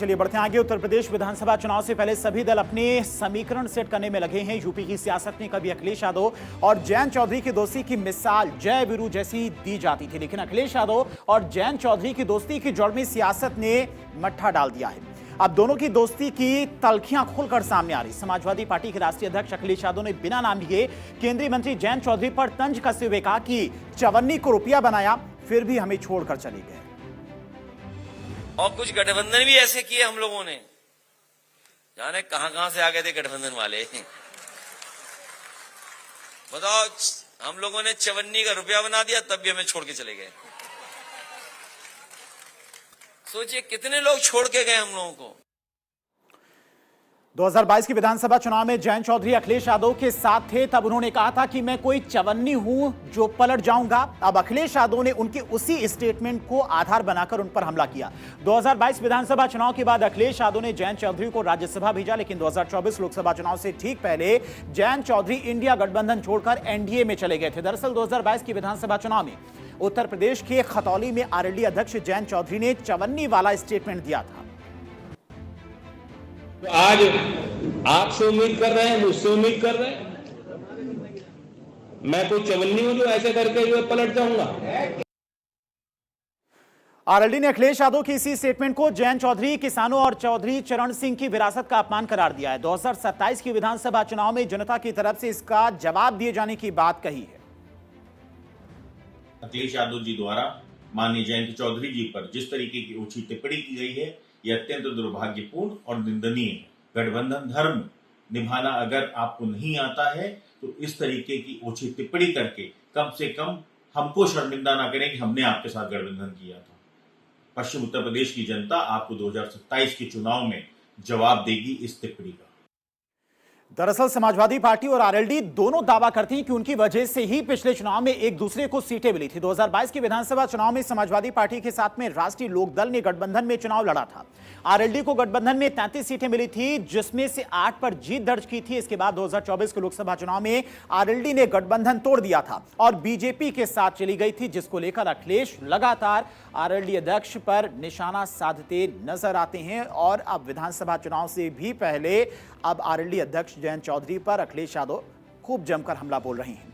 चलिए बढ़ते हैं आगे। उत्तर प्रदेश विधानसभा चुनाव से पहले सभी दल अपने समीकरण सेट करने में लगे हैं। यूपी की सियासत में कभी अखिलेश यादव और जयंत चौधरी की दोस्ती की मिसाल जय वीरू जैसी दी जाती थी, लेकिन अखिलेश यादव और जयंत चौधरी की दोस्ती की जड़ में सियासत ने मट्ठा डाल दिया है। अब दोनों की दोस्ती की तलखियां खुलकर सामने आ रही। समाजवादी पार्टी के राष्ट्रीय अध्यक्ष अखिलेश यादव ने बिना नाम लिए केंद्रीय मंत्री जयंत चौधरी पर तंज कसते हुए कहा कि चवन्नी को रुपया बनाया, फिर भी हमें छोड़कर चले गए। और कुछ गठबंधन भी ऐसे किए हम लोगों ने, जाने कहां से आ गए थे गठबंधन वाले। बताओ, हम लोगों ने चवन्नी का रुपया बना दिया, तब भी हमें छोड़ के चले गए। सोचिए कितने लोग छोड़ के गए हम लोगों को। 2022 के विधानसभा चुनाव में जयंत चौधरी अखिलेश यादव के साथ थे, तब उन्होंने कहा था कि मैं कोई चवन्नी हूं जो पलट जाऊंगा। अब अखिलेश यादव ने उनके उसी स्टेटमेंट को आधार बनाकर उन पर हमला किया। 2022 विधानसभा चुनाव के बाद अखिलेश यादव ने जयंत चौधरी को राज्यसभा भेजा, लेकिन 2024 लोकसभा चुनाव से ठीक पहले जयंत चौधरी इंडिया गठबंधन छोड़कर एनडीए में चले गए थे। दरअसल 2022 की विधानसभा चुनाव में उत्तर प्रदेश के खतौली में आरएलडी अध्यक्ष जयंत चौधरी ने चवन्नी वाला स्टेटमेंट दिया था। तो आज आपसे उम्मीद कर रहे हैं, मुझसे उम्मीद कर रहे हैं, मैं कोई चवन्नी हूं जो ऐसे करके जो पलट जाऊंगा। आरएलडी ने अखिलेश यादव की इसी स्टेटमेंट को जयंत चौधरी, किसानों और चौधरी चरण सिंह की विरासत का अपमान करार दिया है। 2027 की विधानसभा चुनाव में जनता की तरफ से इसका जवाब दिए जाने की बात कही है। अखिलेश यादव जी द्वारा माननीय जयंत चौधरी जी पर जिस तरीके की ओछी टिप्पणी की गई है, यह अत्यंत दुर्भाग्यपूर्ण और निंदनीय है। गठबंधन धर्म निभाना अगर आपको नहीं आता है तो इस तरीके की ओछी टिप्पणी करके कम से कम हमको शर्मिंदा ना करें कि हमने आपके साथ गठबंधन किया था। पश्चिम उत्तर प्रदेश की जनता आपको 2027 के चुनाव में जवाब देगी इस टिप्पणी का। दरअसल समाजवादी पार्टी और आरएलडी दोनों दावा करती हैं कि उनकी वजह से ही पिछले चुनाव में एक दूसरे को सीटें मिली थी। 2022 के विधानसभा चुनाव में समाजवादी पार्टी के साथ में राष्ट्रीय लोकदल ने गठबंधन में चुनाव लड़ा था। आरएलडी को गठबंधन में 33 सीटें मिली थी, जिसमें से 8 पर जीत दर्ज की थी। इसके बाद 2024 के लोकसभा चुनाव में आरएलडी ने गठबंधन तोड़ दिया था और बीजेपी के साथ चली गई थी, जिसको लेकर अखिलेश लगातार आरएलडी अध्यक्ष पर निशाना साधते नजर आते हैं। और अब विधानसभा चुनाव से भी पहले अब आरएलडी अध्यक्ष जयंत चौधरी पर अखिलेश यादव खूब जमकर हमला बोल रहे हैं।